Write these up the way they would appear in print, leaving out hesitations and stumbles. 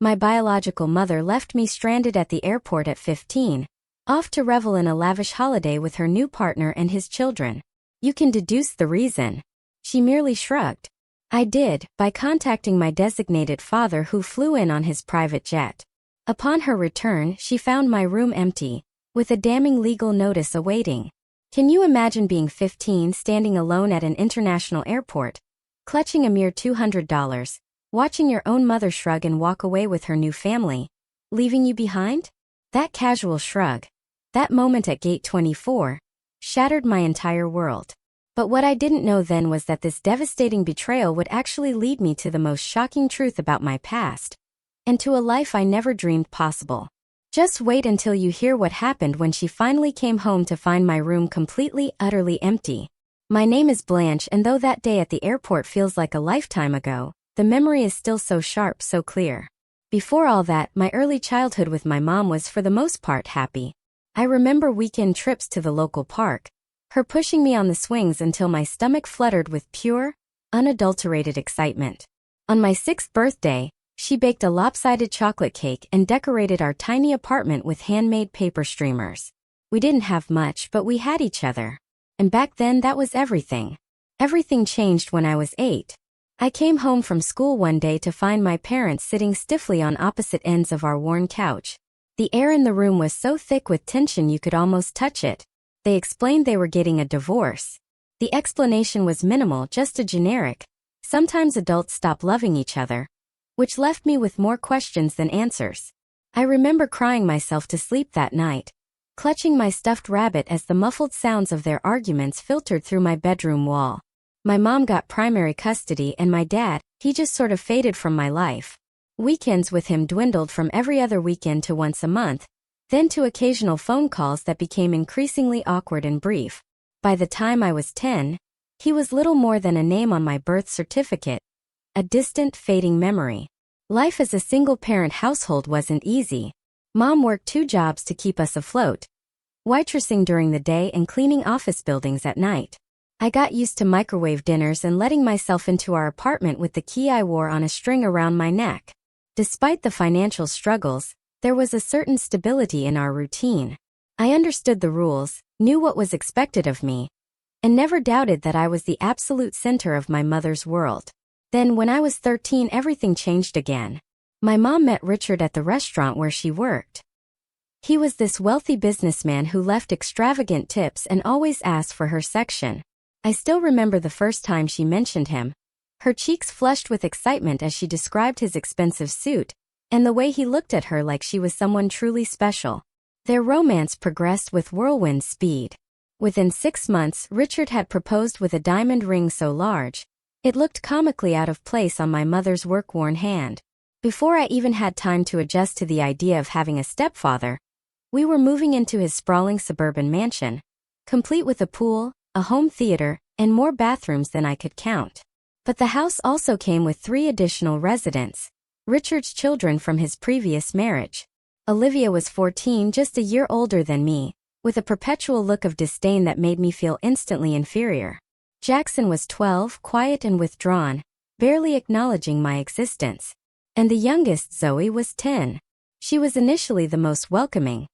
My biological mother left me stranded at the airport at 15, off to revel in a lavish holiday with her new partner and his children. You can deduce the reason. She merely shrugged. I did, by contacting my designated father who flew in on his private jet. Upon her return, she found my room empty, with a damning legal notice awaiting. Can you imagine being 15 standing alone at an international airport, clutching a mere $200, watching your own mother shrug and walk away with her new family, leaving you behind? That casual shrug, that moment at gate 24, shattered my entire world. But what I didn't know then was that this devastating betrayal would actually lead me to the most shocking truth about my past, and to a life I never dreamed possible. Just wait until you hear what happened when she finally came home to find my room completely, utterly empty. My name is Blanche, and though that day at the airport feels like a lifetime ago, the memory is still so sharp, so clear. Before all that, my early childhood with my mom was for the most part happy. I remember weekend trips to the local park, her pushing me on the swings until my stomach fluttered with pure, unadulterated excitement. On my 6th birthday, she baked a lopsided chocolate cake and decorated our tiny apartment with handmade paper streamers. We didn't have much, but we had each other. And back then that was everything. Everything changed when I was 8. I came home from school one day to find my parents sitting stiffly on opposite ends of our worn couch. The air in the room was so thick with tension you could almost touch it. They explained they were getting a divorce. The explanation was minimal, just a generic, sometimes adults stop loving each other, which left me with more questions than answers. I remember crying myself to sleep that night, clutching my stuffed rabbit as the muffled sounds of their arguments filtered through my bedroom wall. My mom got primary custody and my dad, he just sort of faded from my life. Weekends with him dwindled from every other weekend to once a month, then to occasional phone calls that became increasingly awkward and brief. By the time I was 10, he was little more than a name on my birth certificate, a distant, fading memory. Life as a single-parent household wasn't easy. Mom worked 2 jobs to keep us afloat, waitressing during the day and cleaning office buildings at night. I got used to microwave dinners and letting myself into our apartment with the key I wore on a string around my neck. Despite the financial struggles, there was a certain stability in our routine. I understood the rules, knew what was expected of me, and never doubted that I was the absolute center of my mother's world. Then when I was 13, everything changed again. My mom met Richard at the restaurant where she worked. He was this wealthy businessman who left extravagant tips and always asked for her section. I still remember the first time she mentioned him. Her cheeks flushed with excitement as she described his expensive suit, and the way he looked at her like she was someone truly special. Their romance progressed with whirlwind speed. Within 6 months, Richard had proposed with a diamond ring so large, it looked comically out of place on my mother's work-worn hand. Before I even had time to adjust to the idea of having a stepfather, we were moving into his sprawling suburban mansion, complete with a pool, a home theater, and more bathrooms than I could count. But the house also came with 3 additional residents, Richard's children from his previous marriage. Olivia was 14, just a year older than me, with a perpetual look of disdain that made me feel instantly inferior. Jackson was 12, quiet and withdrawn, barely acknowledging my existence. And the youngest, Zoe, was 10. She was initially the most welcoming,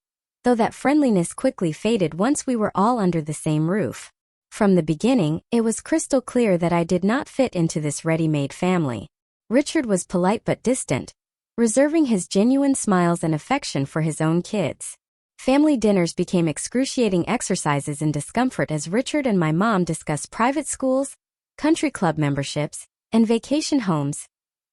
though that friendliness quickly faded once we were all under the same roof. From the beginning, it was crystal clear that I did not fit into this ready-made family. Richard was polite but distant, reserving his genuine smiles and affection for his own kids. Family dinners became excruciating exercises in discomfort as Richard and my mom discussed private schools, country club memberships, and vacation homes,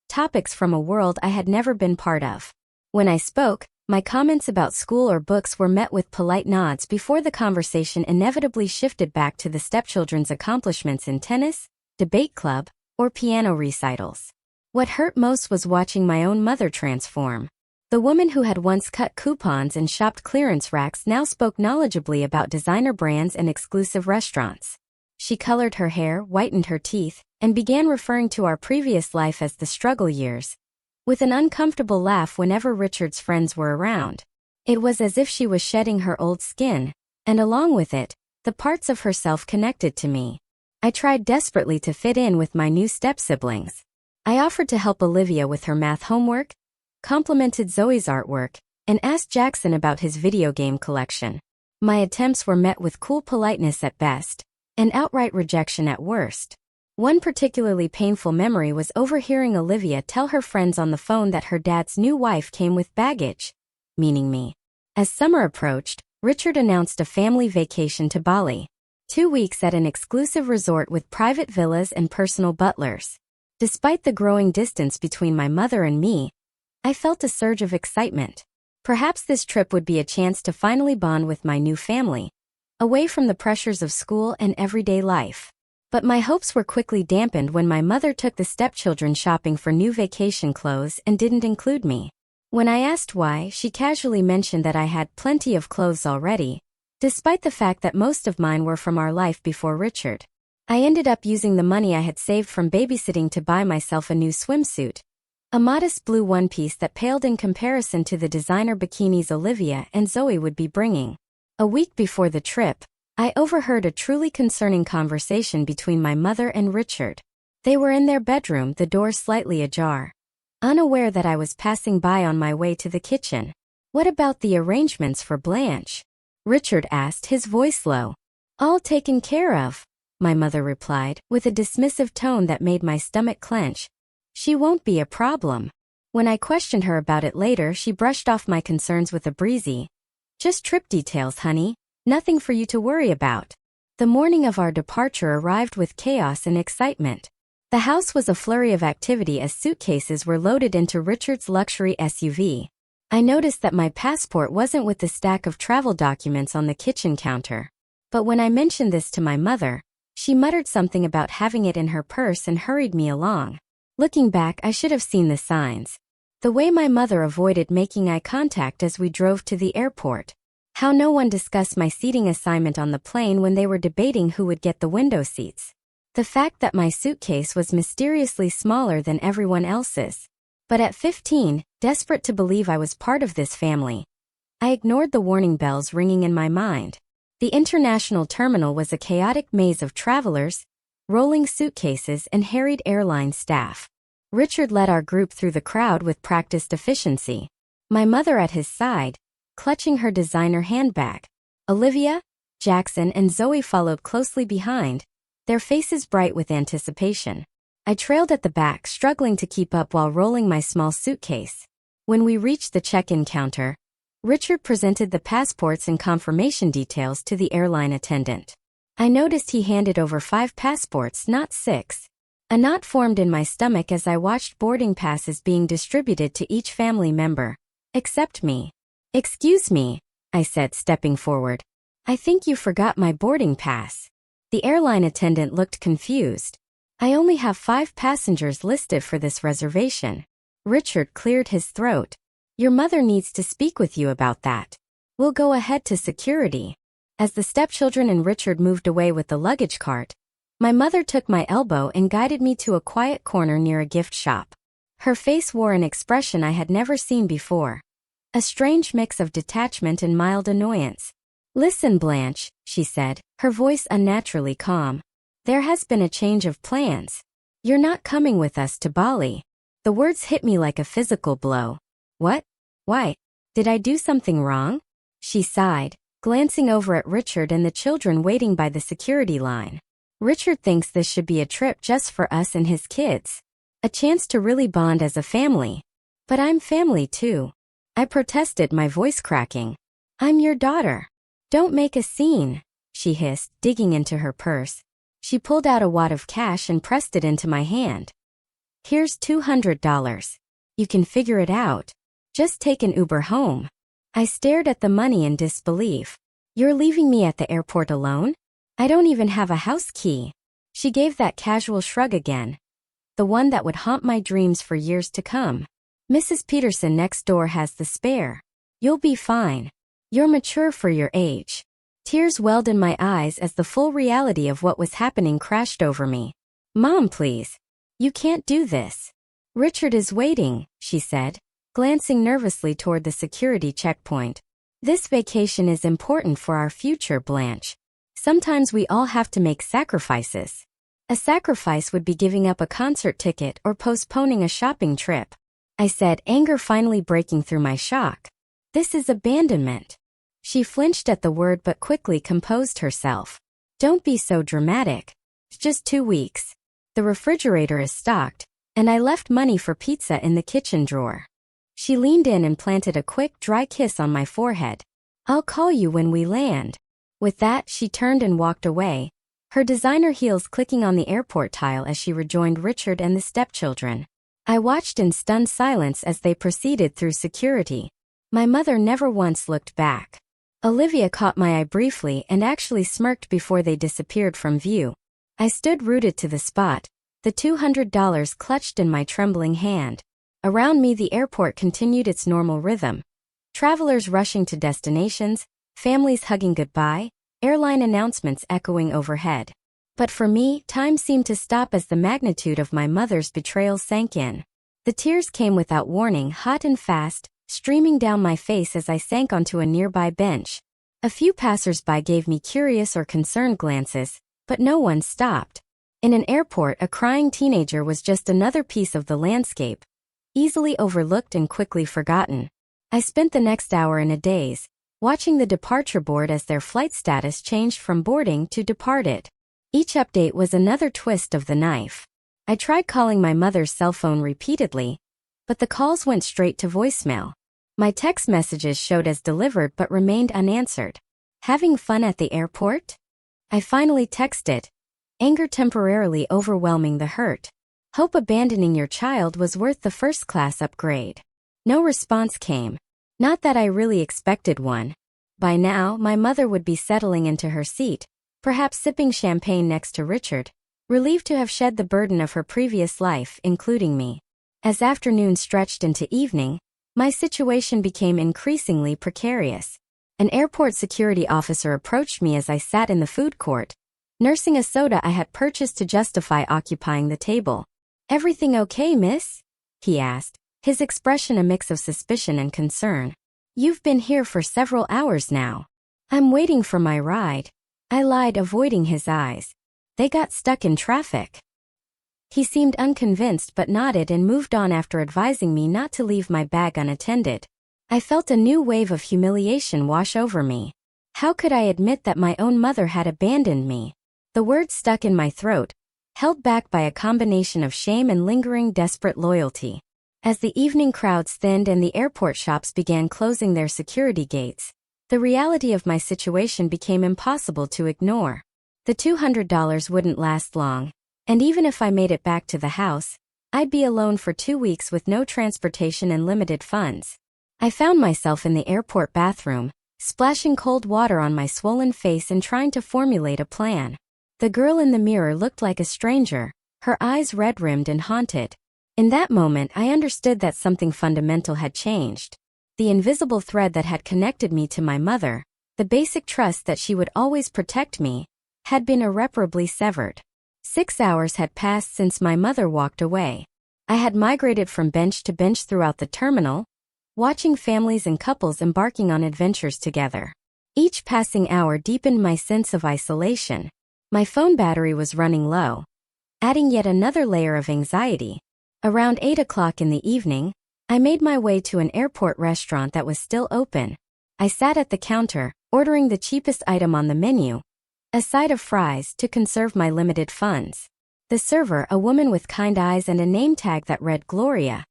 topics from a world I had never been part of. When I spoke, my comments about school or books were met with polite nods before the conversation inevitably shifted back to the stepchildren's accomplishments in tennis, debate club, or piano recitals. What hurt most was watching my own mother transform. The woman who had once cut coupons and shopped clearance racks now spoke knowledgeably about designer brands and exclusive restaurants. She colored her hair, whitened her teeth, and began referring to our previous life as the struggle years, with an uncomfortable laugh whenever Richard's friends were around. It was as if she was shedding her old skin, and along with it, the parts of herself connected to me. I tried desperately to fit in with my new step-siblings. I offered to help Olivia with her math homework, complimented Zoe's artwork, and asked Jackson about his video game collection. My attempts were met with cool politeness at best, and outright rejection at worst. One particularly painful memory was overhearing Olivia tell her friends on the phone that her dad's new wife came with baggage, meaning me. As summer approached, Richard announced a family vacation to Bali. 2 weeks at an exclusive resort with private villas and personal butlers. Despite the growing distance between my mother and me, I felt a surge of excitement. Perhaps this trip would be a chance to finally bond with my new family, away from the pressures of school and everyday life. But my hopes were quickly dampened when my mother took the stepchildren shopping for new vacation clothes and didn't include me. When I asked why, she casually mentioned that I had plenty of clothes already, despite the fact that most of mine were from our life before Richard. I ended up using the money I had saved from babysitting to buy myself a new swimsuit, a modest blue one-piece that paled in comparison to the designer bikinis Olivia and Zoe would be bringing. A week before the trip, I overheard a truly concerning conversation between my mother and Richard. They were in their bedroom, the door slightly ajar, unaware that I was passing by on my way to the kitchen. "What about the arrangements for Blanche?" Richard asked, his voice low. "All taken care of," my mother replied, with a dismissive tone that made my stomach clench. "She won't be a problem." When I questioned her about it later, she brushed off my concerns with a breezy, "Just trip details, honey. Nothing for you to worry about." The morning of our departure arrived with chaos and excitement. The house was a flurry of activity as suitcases were loaded into Richard's luxury SUV. I noticed that my passport wasn't with the stack of travel documents on the kitchen counter. But when I mentioned this to my mother, she muttered something about having it in her purse and hurried me along. Looking back, I should have seen the signs. The way my mother avoided making eye contact as we drove to the airport. How no one discussed my seating assignment on the plane when they were debating who would get the window seats. The fact that my suitcase was mysteriously smaller than everyone else's. But at 15, desperate to believe I was part of this family, I ignored the warning bells ringing in my mind. The international terminal was a chaotic maze of travelers, rolling suitcases, and harried airline staff. Richard led our group through the crowd with practiced efficiency. My mother at his side, clutching her designer handbag. Olivia, Jackson, and Zoe followed closely behind, their faces bright with anticipation. I trailed at the back, struggling to keep up while rolling my small suitcase. When we reached the check-in counter, Richard presented the passports and confirmation details to the airline attendant. I noticed he handed over 5 passports, not 6. A knot formed in my stomach as I watched boarding passes being distributed to each family member, except me. "Excuse me," I said, stepping forward. "I think you forgot my boarding pass." The airline attendant looked confused. "I only have 5 passengers listed for this reservation." Richard cleared his throat. "Your mother needs to speak with you about that. We'll go ahead to security." As the stepchildren and Richard moved away with the luggage cart, my mother took my elbow and guided me to a quiet corner near a gift shop. Her face wore an expression I had never seen before. A strange mix of detachment and mild annoyance. "Listen, Blanche," she said, her voice unnaturally calm. "There has been a change of plans. You're not coming with us to Bali." The words hit me like a physical blow. "What? Why? Did I do something wrong?" She sighed, glancing over at Richard and the children waiting by the security line. "Richard thinks this should be a trip just for us and his kids. A chance to really bond as a family. But I'm family too." I protested, my voice cracking. "I'm your daughter. Don't make a scene," she hissed, digging into her purse. She pulled out a wad of cash and pressed it into my hand. "Here's $200. You can figure it out. Just take an Uber home." I stared at the money in disbelief. "You're leaving me at the airport alone? I don't even have a house key." She gave that casual shrug again, the one that would haunt my dreams for years to come. "Mrs. Peterson next door has the spare. You'll be fine. You're mature for your age." Tears welled in my eyes as the full reality of what was happening crashed over me. "Mom, please. You can't do this. Richard is waiting," she said, glancing nervously toward the security checkpoint. "This vacation is important for our future, Blanche. Sometimes we all have to make sacrifices." A sacrifice would be giving up a concert ticket or postponing a shopping trip. I said, anger finally breaking through my shock. This is abandonment. She flinched at the word but quickly composed herself. Don't be so dramatic. It's just 2 weeks. The refrigerator is stocked, and I left money for pizza in the kitchen drawer. She leaned in and planted a quick, dry kiss on my forehead. I'll call you when we land. With that, she turned and walked away, her designer heels clicking on the airport tile as she rejoined Richard and the stepchildren. I watched in stunned silence as they proceeded through security. My mother never once looked back. Olivia caught my eye briefly and actually smirked before they disappeared from view. I stood rooted to the spot, the $200 clutched in my trembling hand. Around me the airport continued its normal rhythm. Travelers rushing to destinations, families hugging goodbye, airline announcements echoing overhead. But for me, time seemed to stop as the magnitude of my mother's betrayal sank in. The tears came without warning, hot and fast, streaming down my face as I sank onto a nearby bench. A few passers-by gave me curious or concerned glances, but no one stopped. In an airport, a crying teenager was just another piece of the landscape, easily overlooked and quickly forgotten. I spent the next hour in a daze, watching the departure board as their flight status changed from boarding to departed. Each update was another twist of the knife. I tried calling my mother's cell phone repeatedly, but the calls went straight to voicemail. My text messages showed as delivered but remained unanswered. Having fun at the airport? I finally texted, anger temporarily overwhelming the hurt. Hope abandoning your child was worth the first-class upgrade. No response came. Not that I really expected one. By now, my mother would be settling into her seat, perhaps sipping champagne next to Richard, relieved to have shed the burden of her previous life, including me. As afternoon stretched into evening, my situation became increasingly precarious. An airport security officer approached me as I sat in the food court, nursing a soda I had purchased to justify occupying the table. Everything okay, miss? He asked, his expression a mix of suspicion and concern. You've been here for several hours now. I'm waiting for my ride. I lied, avoiding his eyes. They got stuck in traffic. He seemed unconvinced but nodded and moved on after advising me not to leave my bag unattended. I felt a new wave of humiliation wash over me. How could I admit that my own mother had abandoned me? The words stuck in my throat, held back by a combination of shame and lingering desperate loyalty. As the evening crowds thinned and the airport shops began closing their security gates, the reality of my situation became impossible to ignore. The $200 wouldn't last long, and even if I made it back to the house, I'd be alone for 2 weeks with no transportation and limited funds. I found myself in the airport bathroom, splashing cold water on my swollen face and trying to formulate a plan. The girl in the mirror looked like a stranger, her eyes red-rimmed and haunted. In that moment, I understood that something fundamental had changed. The invisible thread that had connected me to my mother, the basic trust that she would always protect me, had been irreparably severed. 6 hours had passed since my mother walked away. I had migrated from bench to bench throughout the terminal, watching families and couples embarking on adventures together. Each passing hour deepened my sense of isolation. My phone battery was running low, adding yet another layer of anxiety. Around 8 o'clock in the evening, I made my way to an airport restaurant that was still open. I sat at the counter, ordering the cheapest item on the menu, a side of fries, to conserve my limited funds. The server, a woman with kind eyes and a name tag that read Gloria,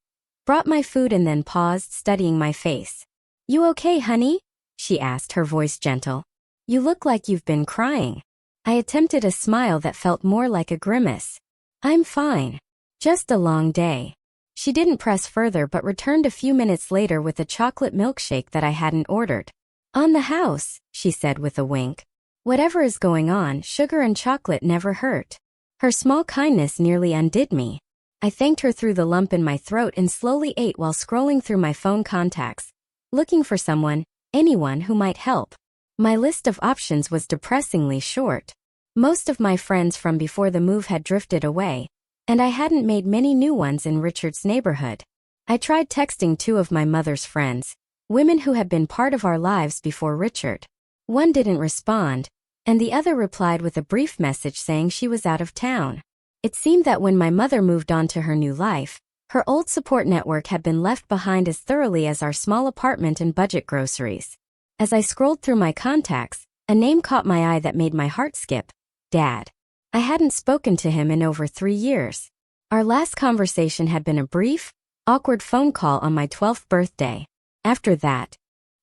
brought my food and then paused, studying my face. You okay, honey? She asked, her voice gentle. You look like you've been crying. I attempted a smile that felt more like a grimace. I'm fine. Just a long day. She didn't press further but returned a few minutes later with a chocolate milkshake that I hadn't ordered. On the house, she said with a wink. Whatever is going on, sugar and chocolate never hurt. Her small kindness nearly undid me. I thanked her through the lump in my throat and slowly ate while scrolling through my phone contacts, looking for someone, anyone who might help. My list of options was depressingly short. Most of my friends from before the move had drifted away, and I hadn't made many new ones in Richard's neighborhood. I tried texting 2 of my mother's friends, women who had been part of our lives before Richard. One didn't respond, and the other replied with a brief message saying she was out of town. It seemed that when my mother moved on to her new life, Her old support network had been left behind as thoroughly as our small apartment and budget groceries. As I scrolled through my contacts, a name caught my eye that made my heart skip. Dad. I hadn't spoken to him in over 3 years. Our last conversation had been a brief, awkward phone call on my 12th birthday. After that,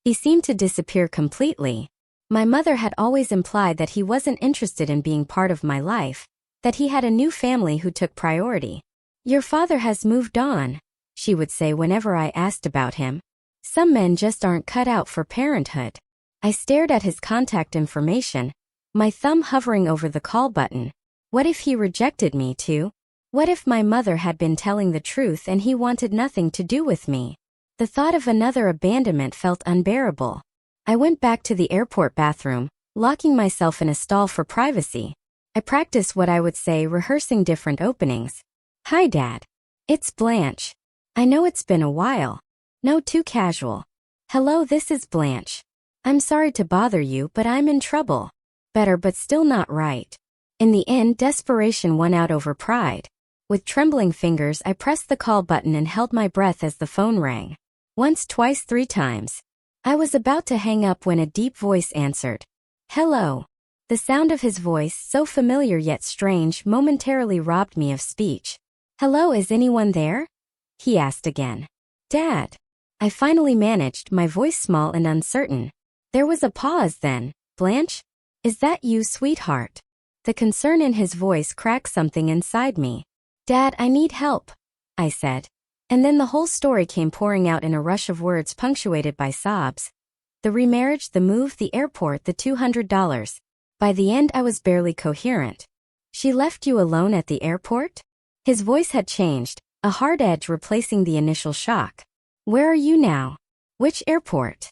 he seemed to disappear completely. My mother had always implied that he wasn't interested in being part of my life, that he had a new family who took priority. Your father has moved on, she would say whenever I asked about him. Some men just aren't cut out for parenthood. I stared at his contact information, my thumb hovering over the call button. What if he rejected me too? What if my mother had been telling the truth and he wanted nothing to do with me? The thought of another abandonment felt unbearable. I went back to the airport bathroom, locking myself in a stall for privacy. I practiced what I would say, rehearsing different openings. Hi, Dad. It's Blanche. I know it's been a while. No, too casual. Hello, this is Blanche. I'm sorry to bother you, but I'm in trouble. Better, but still not right. In the end, desperation won out over pride. With trembling fingers, I pressed the call button and held my breath as the phone rang. Once, twice, 3 times. I was about to hang up when a deep voice answered. Hello. The sound of his voice, so familiar yet strange, momentarily robbed me of speech. Hello, is anyone there? He asked again. Dad. I finally managed, my voice small and uncertain. There was a pause then. Blanche? Is that you, sweetheart? The concern in his voice cracked something inside me. Dad, I need help, I said. And then the whole story came pouring out in a rush of words punctuated by sobs. The remarriage, the move, the airport, the $200. By the end, I was barely coherent. She left you alone at the airport? His voice had changed, a hard edge replacing the initial shock. Where are you now? Which airport?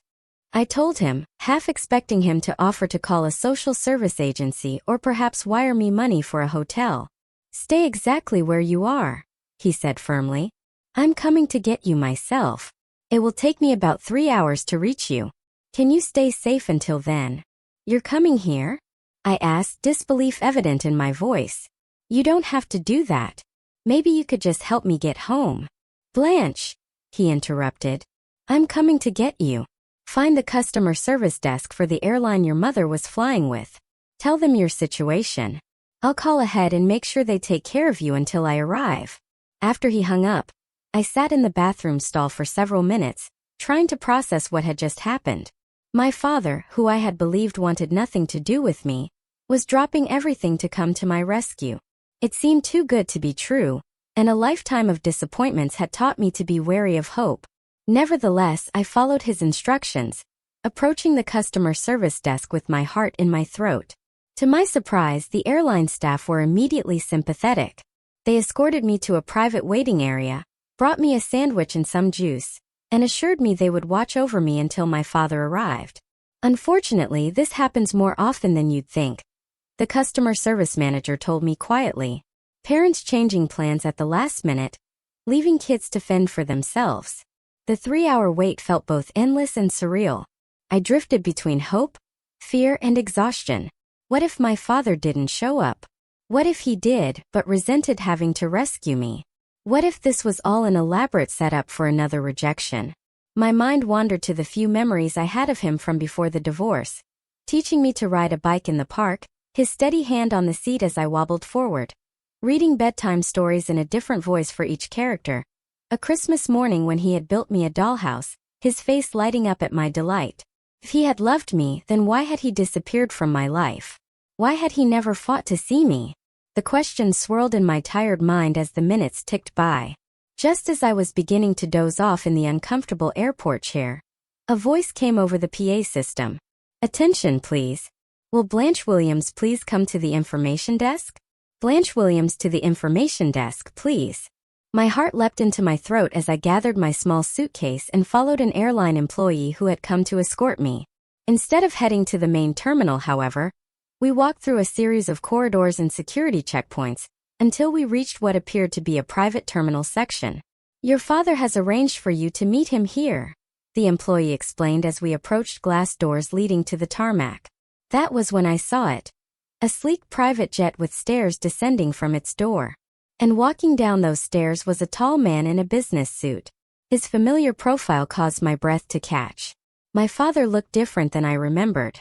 I told him, half expecting him to offer to call a social service agency or perhaps wire me money for a hotel. Stay exactly where you are, he said firmly. I'm coming to get you myself. It will take me about 3 hours to reach you. Can you stay safe until then? You're coming here? I asked, disbelief evident in my voice. You don't have to do that. Maybe you could just help me get home. Blanche, he interrupted. I'm coming to get you. Find the customer service desk for the airline your mother was flying with. Tell them your situation. I'll call ahead and make sure they take care of you until I arrive. After he hung up, I sat in the bathroom stall for several minutes, trying to process what had just happened. My father, who I had believed wanted nothing to do with me, was dropping everything to come to my rescue. It seemed too good to be true, and a lifetime of disappointments had taught me to be wary of hope. Nevertheless, I followed his instructions, approaching the customer service desk with my heart in my throat. To my surprise, the airline staff were immediately sympathetic. They escorted me to a private waiting area, brought me a sandwich and some juice, and assured me they would watch over me until my father arrived. Unfortunately, this happens more often than you'd think, the customer service manager told me quietly. Parents changing plans at the last minute, leaving kids to fend for themselves. The 3-hour wait felt both endless and surreal. I drifted between hope, fear, and exhaustion. What if my father didn't show up? What if he did, but resented having to rescue me? What if this was all an elaborate setup for another rejection? My mind wandered to the few memories I had of him from before the divorce. Teaching me to ride a bike in the park, his steady hand on the seat as I wobbled forward. Reading bedtime stories in a different voice for each character. A Christmas morning when he had built me a dollhouse, his face lighting up at my delight. If he had loved me, then why had he disappeared from my life? Why had he never fought to see me? The question swirled in my tired mind as the minutes ticked by. Just as I was beginning to doze off in the uncomfortable airport chair, a voice came over the PA system. Attention, please. Will Blanche Williams please come to the information desk? Blanche Williams to the information desk, please. My heart leapt into my throat as I gathered my small suitcase and followed an airline employee who had come to escort me. Instead of heading to the main terminal, however, we walked through a series of corridors and security checkpoints until we reached what appeared to be a private terminal section. Your father has arranged for you to meet him here, the employee explained as we approached glass doors leading to the tarmac. That was when I saw it. A sleek private jet with stairs descending from its door. And walking down those stairs was a tall man in a business suit. His familiar profile caused my breath to catch. My father looked different than I remembered.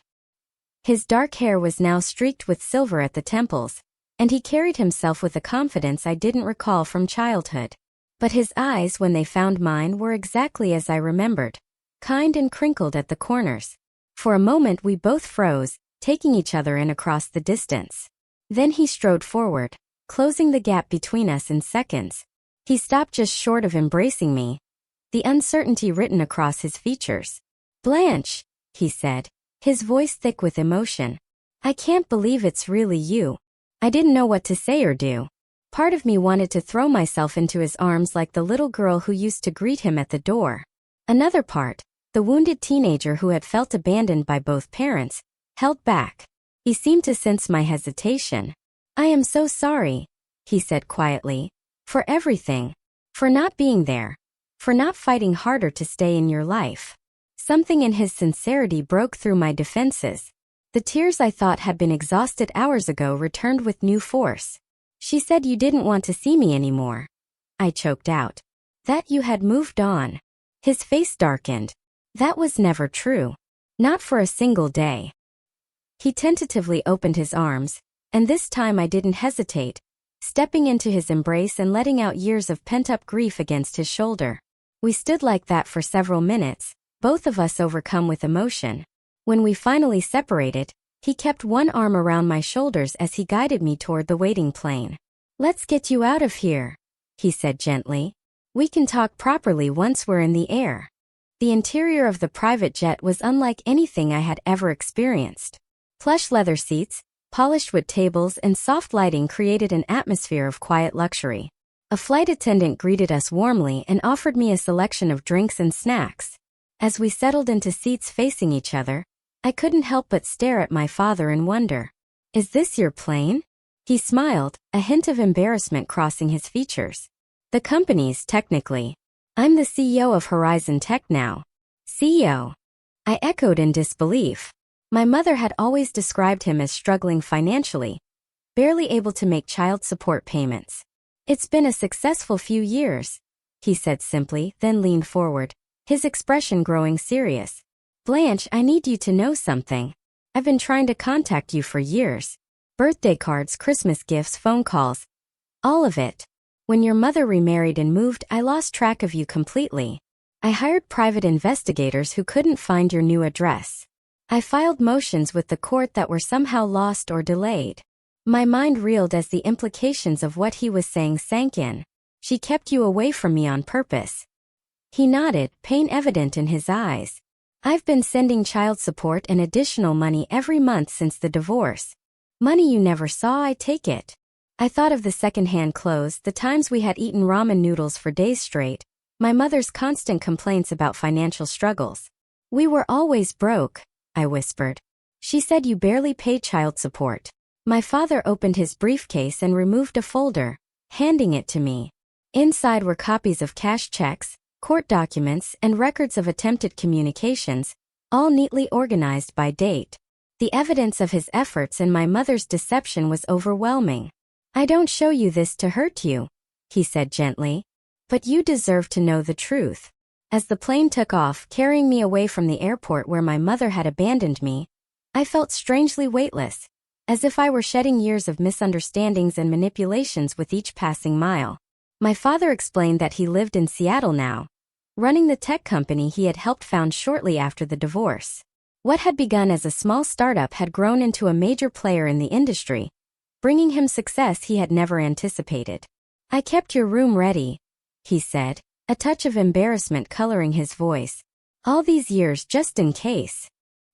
His dark hair was now streaked with silver at the temples, and he carried himself with a confidence I didn't recall from childhood. But his eyes, when they found mine, were exactly as I remembered, kind and crinkled at the corners. For a moment we both froze, taking each other in across the distance. Then he strode forward, closing the gap between us in seconds. He stopped just short of embracing me, the uncertainty written across his features. "Blanche," he said, his voice thick with emotion. "I can't believe it's really you." I didn't know what to say or do. Part of me wanted to throw myself into his arms like the little girl who used to greet him at the door. Another part, the wounded teenager who had felt abandoned by both parents, held back. He seemed to sense my hesitation. "I am so sorry," he said quietly, "for everything. For not being there. For not fighting harder to stay in your life." Something in his sincerity broke through my defenses. The tears I thought had been exhausted hours ago returned with new force. "She said you didn't want to see me anymore," I choked out. "That you had moved on." His face darkened. "That was never true. Not for a single day." He tentatively opened his arms, and this time I didn't hesitate, stepping into his embrace and letting out years of pent-up grief against his shoulder. We stood like that for several minutes, both of us overcome with emotion. When we finally separated, he kept one arm around my shoulders as he guided me toward the waiting plane. "Let's get you out of here," he said gently. "We can talk properly once we're in the air." The interior of the private jet was unlike anything I had ever experienced. Plush leather seats, polished wood tables, and soft lighting created an atmosphere of quiet luxury. A flight attendant greeted us warmly and offered me a selection of drinks and snacks. As we settled into seats facing each other, I couldn't help but stare at my father in wonder. "Is this your plane?" He smiled, a hint of embarrassment crossing his features. "The company's, technically. I'm the CEO of Horizon Tech now." "CEO?" I echoed in disbelief. My mother had always described him as struggling financially, barely able to make child support payments. "It's been a successful few years," he said simply, then leaned forward, his expression growing serious. "Blanche, I need you to know something. I've been trying to contact you for years. Birthday cards, Christmas gifts, phone calls. All of it. When your mother remarried and moved, I lost track of you completely. I hired private investigators who couldn't find your new address. I filed motions with the court that were somehow lost or delayed." My mind reeled as the implications of what he was saying sank in. "She kept you away from me on purpose." He nodded, pain evident in his eyes. "I've been sending child support and additional money every month since the divorce. Money you never saw, I take it." I thought of the second-hand clothes, the times we had eaten ramen noodles for days straight, my mother's constant complaints about financial struggles. "We were always broke," I whispered. "She said you barely paid child support." My father opened his briefcase and removed a folder, handing it to me. Inside were copies of cash checks, court documents, and records of attempted communications, all neatly organized by date. The evidence of his efforts and my mother's deception was overwhelming. "I don't show you this to hurt you," he said gently, "but you deserve to know the truth." As the plane took off, carrying me away from the airport where my mother had abandoned me, I felt strangely weightless, as if I were shedding years of misunderstandings and manipulations with each passing mile. My father explained that he lived in Seattle now, running the tech company he had helped found shortly after the divorce. What had begun as a small startup had grown into a major player in the industry, bringing him success he had never anticipated. "I kept your room ready," he said, a touch of embarrassment coloring his voice. "All these years just in case."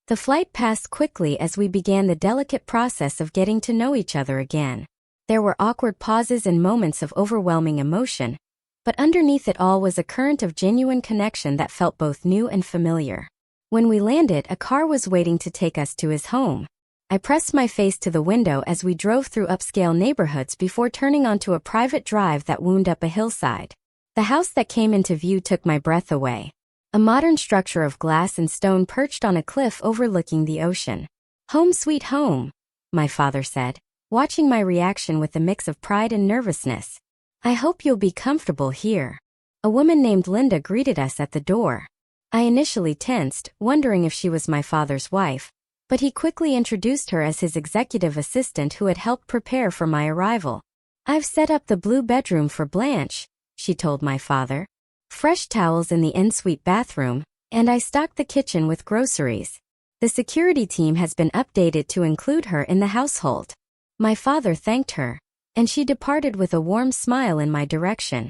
The flight passed quickly as we began the delicate process of getting to know each other again. There were awkward pauses and moments of overwhelming emotion, but underneath it all was a current of genuine connection that felt both new and familiar. When we landed, a car was waiting to take us to his home. I pressed my face to the window as we drove through upscale neighborhoods before turning onto a private drive that wound up a hillside. The house that came into view took my breath away. A modern structure of glass and stone perched on a cliff overlooking the ocean. "Home sweet home," my father said, watching my reaction with a mix of pride and nervousness. I hope you'll be comfortable here. A woman named Linda greeted us at the door. I initially tensed, wondering if she was my father's wife, but he quickly introduced her as his executive assistant who had helped prepare for my arrival. I've set up the blue bedroom for Blanche, she told my father. Fresh towels in the ensuite bathroom, and I stocked the kitchen with groceries. The security team has been updated to include her in the household. My father thanked her, and she departed with a warm smile in my direction.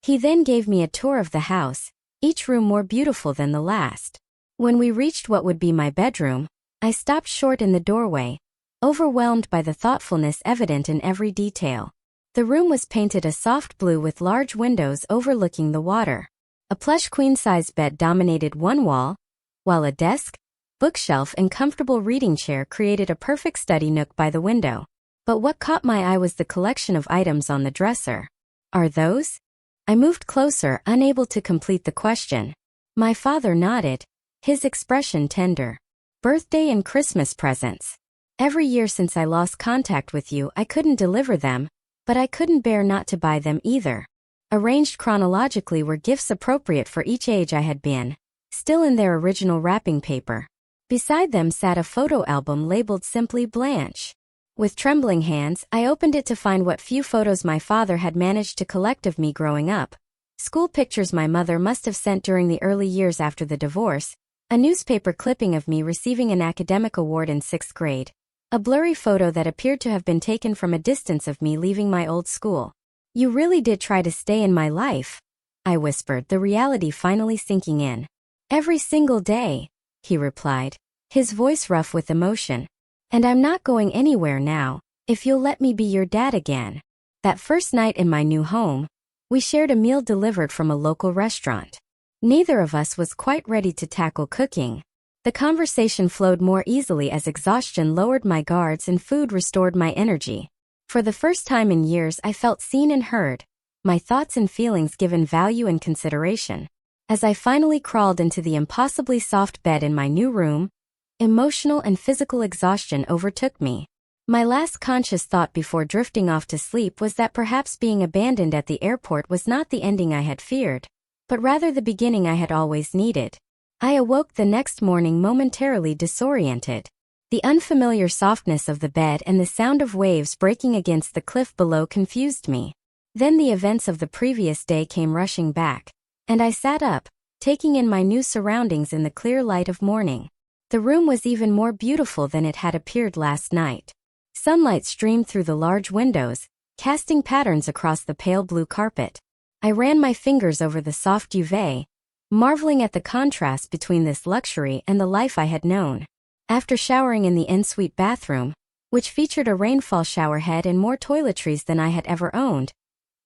He then gave me a tour of the house, each room more beautiful than the last. When we reached what would be my bedroom, I stopped short in the doorway, overwhelmed by the thoughtfulness evident in every detail. The room was painted a soft blue with large windows overlooking the water. A plush queen-size bed dominated one wall, while a desk, bookshelf and comfortable reading chair created a perfect study nook by the window. But what caught my eye was the collection of items on the dresser. Are those? I moved closer, unable to complete the question. My father nodded, his expression tender. Birthday and Christmas presents. Every year since I lost contact with you, I couldn't deliver them, but I couldn't bear not to buy them either. Arranged chronologically were gifts appropriate for each age I had been, still in their original wrapping paper. Beside them sat a photo album labeled simply Blanche. With trembling hands, I opened it to find what few photos my father had managed to collect of me growing up. School pictures my mother must have sent during the early years after the divorce, a newspaper clipping of me receiving an academic award in 6th grade, a blurry photo that appeared to have been taken from a distance of me leaving my old school. You really did try to stay in my life, I whispered, the reality finally sinking in. Every single day, he replied, his voice rough with emotion. And I'm not going anywhere now, if you'll let me be your dad again. That first night in my new home, we shared a meal delivered from a local restaurant. Neither of us was quite ready to tackle cooking. The conversation flowed more easily as exhaustion lowered my guards and food restored my energy. For the first time in years, I felt seen and heard, my thoughts and feelings given value and consideration. As I finally crawled into the impossibly soft bed in my new room, emotional and physical exhaustion overtook me. My last conscious thought before drifting off to sleep was that perhaps being abandoned at the airport was not the ending I had feared, but rather the beginning I had always needed. I awoke the next morning momentarily disoriented. The unfamiliar softness of the bed and the sound of waves breaking against the cliff below confused me. Then the events of the previous day came rushing back, and I sat up, taking in my new surroundings in the clear light of morning. The room was even more beautiful than it had appeared last night. Sunlight streamed through the large windows, casting patterns across the pale blue carpet. I ran my fingers over the soft duvet, marveling at the contrast between this luxury and the life I had known. After showering in the ensuite bathroom, which featured a rainfall showerhead and more toiletries than I had ever owned,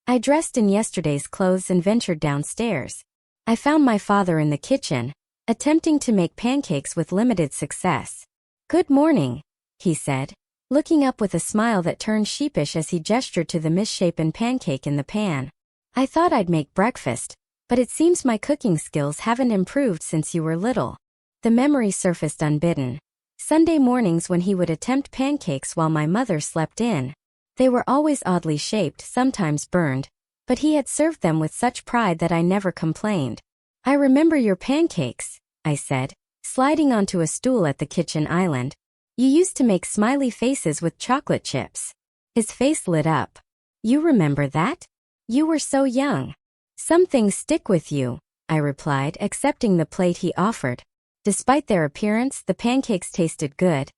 I dressed in yesterday's clothes and ventured downstairs. I found my father in the kitchen, attempting to make pancakes with limited success. "Good morning," he said, looking up with a smile that turned sheepish as he gestured to the misshapen pancake in the pan. "I thought I'd make breakfast, but it seems my cooking skills haven't improved since you were little." The memory surfaced unbidden. Sunday mornings when he would attempt pancakes while my mother slept in. They were always oddly shaped, sometimes burned, but he had served them with such pride that I never complained. "I remember your pancakes," I said, sliding onto a stool at the kitchen island. "You used to make smiley faces with chocolate chips." His face lit up. "You remember that? You were so young." "Some things stick with you," I replied, accepting the plate he offered. Despite their appearance, the pancakes tasted good,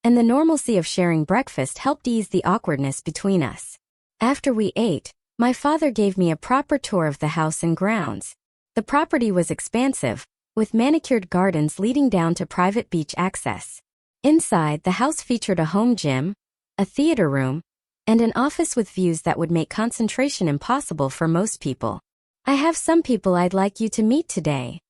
and the normalcy of sharing breakfast helped ease the awkwardness between us. After we ate, my father gave me a proper tour of the house and grounds. The property was expansive, with manicured gardens leading down to private beach access. Inside, the house featured a home gym, a theater room, and an office with views that would make concentration impossible for most people. "I have some people I'd like you to meet today,"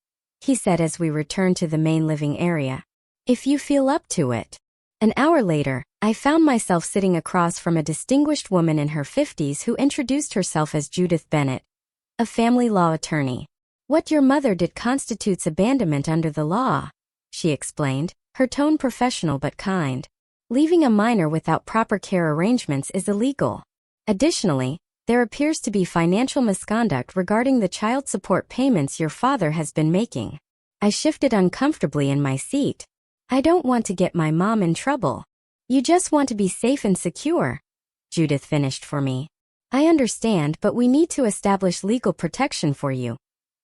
he said as we returned to the main living area. "If you feel up to it." An hour later, I found myself sitting across from a distinguished woman in her 50s who introduced herself as Judith Bennett, a family law attorney. "What your mother did constitutes abandonment under the law," she explained, her tone professional but kind. "Leaving a minor without proper care arrangements is illegal. Additionally, There appears to be financial misconduct regarding the child support payments your father has been making. I shifted uncomfortably in my seat. I don't want to get my mom in trouble. You just want to be safe and secure, Judith finished for me. I understand, but we need to establish legal protection for you,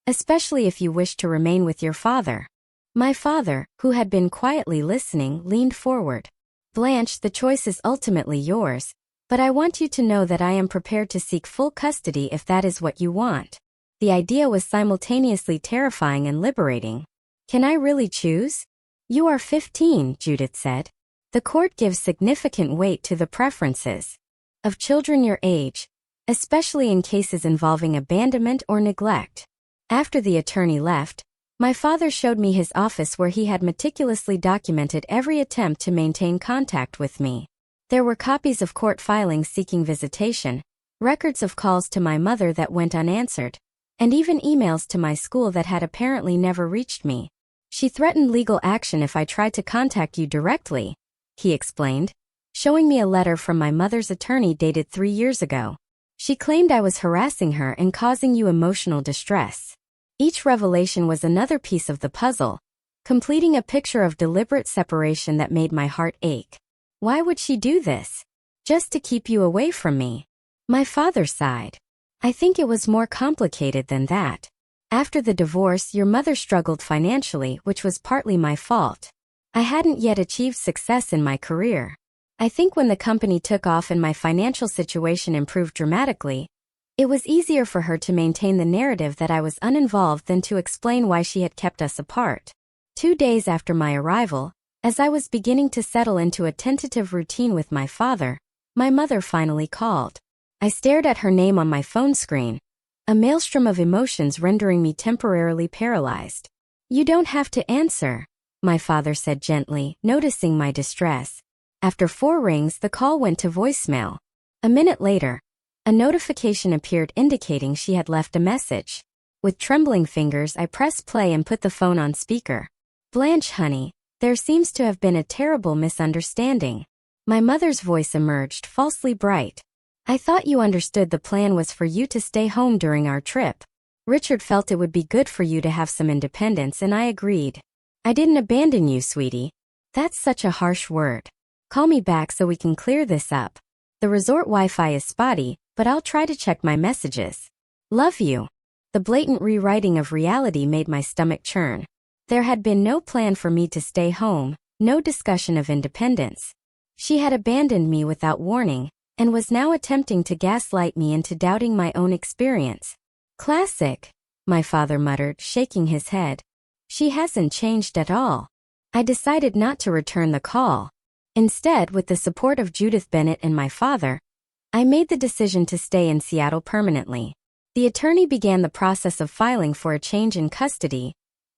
especially if you wish to remain with your father. My father, who had been quietly listening, leaned forward. Blanche, the choice is ultimately yours, but I want you to know that I am prepared to seek full custody if that is what you want. The idea was simultaneously terrifying and liberating. Can I really choose? You are 15, Judith said. The court gives significant weight to the preferences of children your age, especially in cases involving abandonment or neglect. After the attorney left, my father showed me his office where he had meticulously documented every attempt to maintain contact with me. There were copies of court filings seeking visitation, records of calls to my mother that went unanswered, and even emails to my school that had apparently never reached me. She threatened legal action if I tried to contact you directly, he explained, showing me a letter from my mother's attorney dated 3 years ago. She claimed I was harassing her and causing you emotional distress. Each revelation was another piece of the puzzle, completing a picture of deliberate separation that made my heart ache. Why would she do this? Just to keep you away from me? My father sighed. I think it was more complicated than that. After the divorce, your mother struggled financially, which was partly my fault. I hadn't yet achieved success in my career. I think when the company took off and my financial situation improved dramatically, it was easier for her to maintain the narrative that I was uninvolved than to explain why she had kept us apart. 2 days after my arrival, as I was beginning to settle into a tentative routine with my father, my mother finally called. I stared at her name on my phone screen, a maelstrom of emotions rendering me temporarily paralyzed. You don't have to answer, my father said gently, noticing my distress. After 4 rings, the call went to voicemail. A minute later, a notification appeared indicating she had left a message. With trembling fingers, I pressed play and put the phone on speaker. Blanche, honey, there seems to have been a terrible misunderstanding. My mother's voice emerged, falsely bright. I thought you understood the plan was for you to stay home during our trip. Richard felt it would be good for you to have some independence, and I agreed. I didn't abandon you, sweetie. That's such a harsh word. Call me back so we can clear this up. The resort Wi-Fi is spotty, but I'll try to check my messages. Love you. The blatant rewriting of reality made my stomach churn. There had been no plan for me to stay home, no discussion of independence. She had abandoned me without warning, and was now attempting to gaslight me into doubting my own experience. Classic, my father muttered, shaking his head. She hasn't changed at all. I decided not to return the call. Instead, with the support of Judith Bennett and my father, I made the decision to stay in Seattle permanently. The attorney began the process of filing for a change in custody,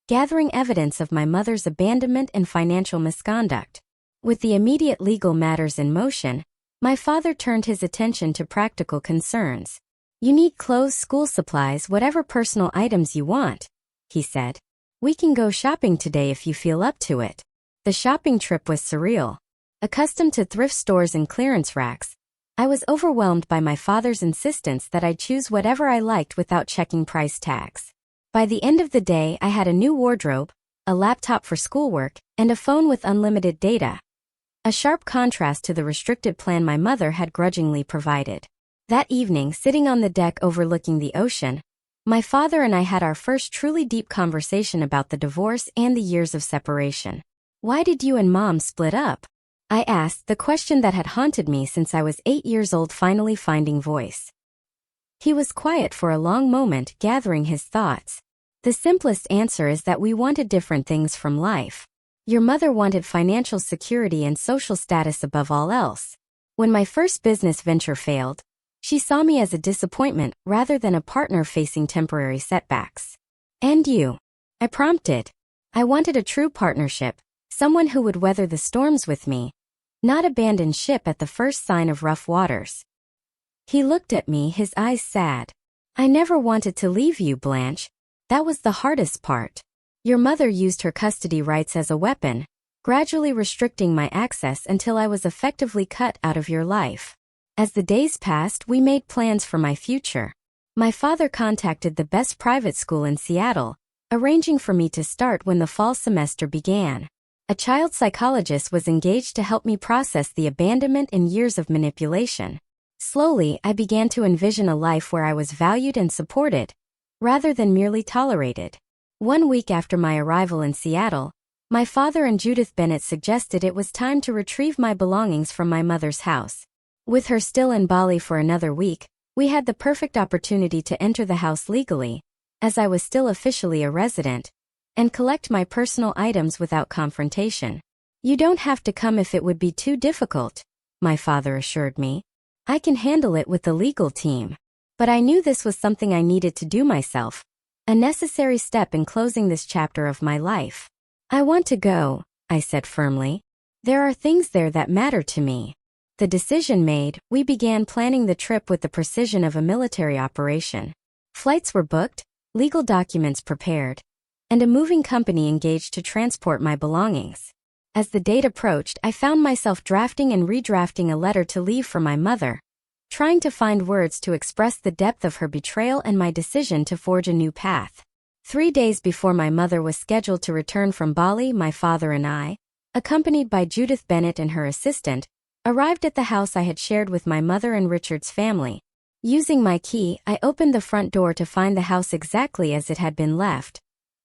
gathering evidence of my mother's abandonment and financial misconduct. With the immediate legal matters in motion, my father turned his attention to practical concerns. You need clothes, school supplies, whatever personal items you want, he said. We can go shopping today if you feel up to it. The shopping trip was surreal. Accustomed to thrift stores and clearance racks, I was overwhelmed by my father's insistence that I choose whatever I liked without checking price tags. By the end of the day, I had a new wardrobe, a laptop for schoolwork, and a phone with unlimited data. A sharp contrast to the restricted plan my mother had grudgingly provided. That evening, sitting on the deck overlooking the ocean, my father and I had our first truly deep conversation about the divorce and the years of separation. Why did you and Mom split up? I asked, the question that had haunted me since I was 8 years old finally finding voice. He was quiet for a long moment, gathering his thoughts. The simplest answer is that we wanted different things from life. Your mother wanted financial security and social status above all else. When my first business venture failed, she saw me as a disappointment rather than a partner facing temporary setbacks. And you? I prompted. I wanted a true partnership, someone who would weather the storms with me, not abandon ship at the first sign of rough waters. He looked at me, his eyes sad. I never wanted to leave you, Blanche. That was the hardest part. Your mother used her custody rights as a weapon, gradually restricting my access until I was effectively cut out of your life. As the days passed, we made plans for my future. My father contacted the best private school in Seattle, arranging for me to start when the fall semester began. A child psychologist was engaged to help me process the abandonment and years of manipulation. Slowly, I began to envision a life where I was valued and supported, rather than merely tolerated. 1 week after my arrival in Seattle, my father and Judith Bennett suggested it was time to retrieve my belongings from my mother's house. With her still in Bali for another week, we had the perfect opportunity to enter the house legally, as I was still officially a resident, and collect my personal items without confrontation. "You don't have to come if it would be too difficult," my father assured me. "I can handle it with the legal team." But I knew this was something I needed to do myself, a necessary step in closing this chapter of my life. "I want to go," I said firmly. "There are things there that matter to me." The decision made, we began planning the trip with the precision of a military operation. Flights were booked, legal documents prepared, and a moving company engaged to transport my belongings. As the date approached, I found myself drafting and redrafting a letter to leave for my mother, trying to find words to express the depth of her betrayal and my decision to forge a new path. 3 days before my mother was scheduled to return from Bali, my father and I, accompanied by Judith Bennett and her assistant, arrived at the house I had shared with my mother and Richard's family. Using my key, I opened the front door to find the house exactly as it had been left,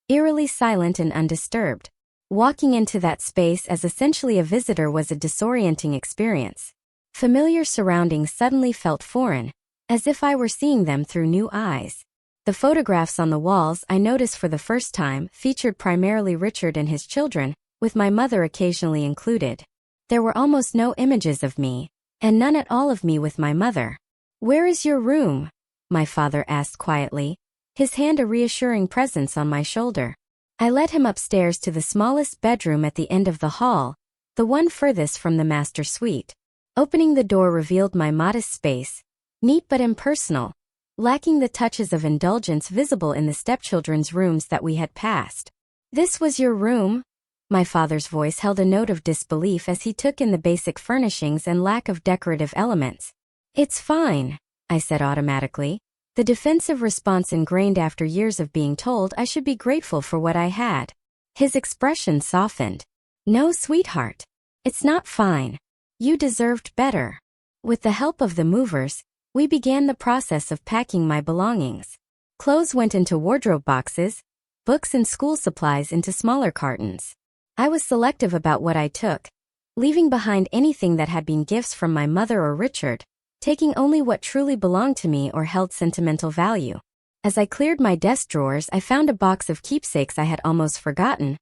eerily silent and undisturbed. Walking into that space as essentially a visitor was a disorienting experience. Familiar surroundings suddenly felt foreign, as if I were seeing them through new eyes. The photographs on the walls, I noticed for the first time, featured primarily Richard and his children, with my mother occasionally included. There were almost no images of me, and none at all of me with my mother. "Where is your room?" my father asked quietly, his hand a reassuring presence on my shoulder. I led him upstairs to the smallest bedroom at the end of the hall, the one furthest from the master suite. Opening the door revealed my modest space, neat but impersonal, lacking the touches of indulgence visible in the stepchildren's rooms that we had passed. "This was your room?" My father's voice held a note of disbelief as he took in the basic furnishings and lack of decorative elements. "It's fine," I said automatically, the defensive response ingrained after years of being told I should be grateful for what I had. His expression softened. "No, sweetheart. It's not fine. You deserved better." With the help of the movers, we began the process of packing my belongings. Clothes went into wardrobe boxes, books and school supplies into smaller cartons. I was selective about what I took, leaving behind anything that had been gifts from my mother or Richard, taking only what truly belonged to me or held sentimental value. As I cleared my desk drawers, I found a box of keepsakes I had almost forgotten,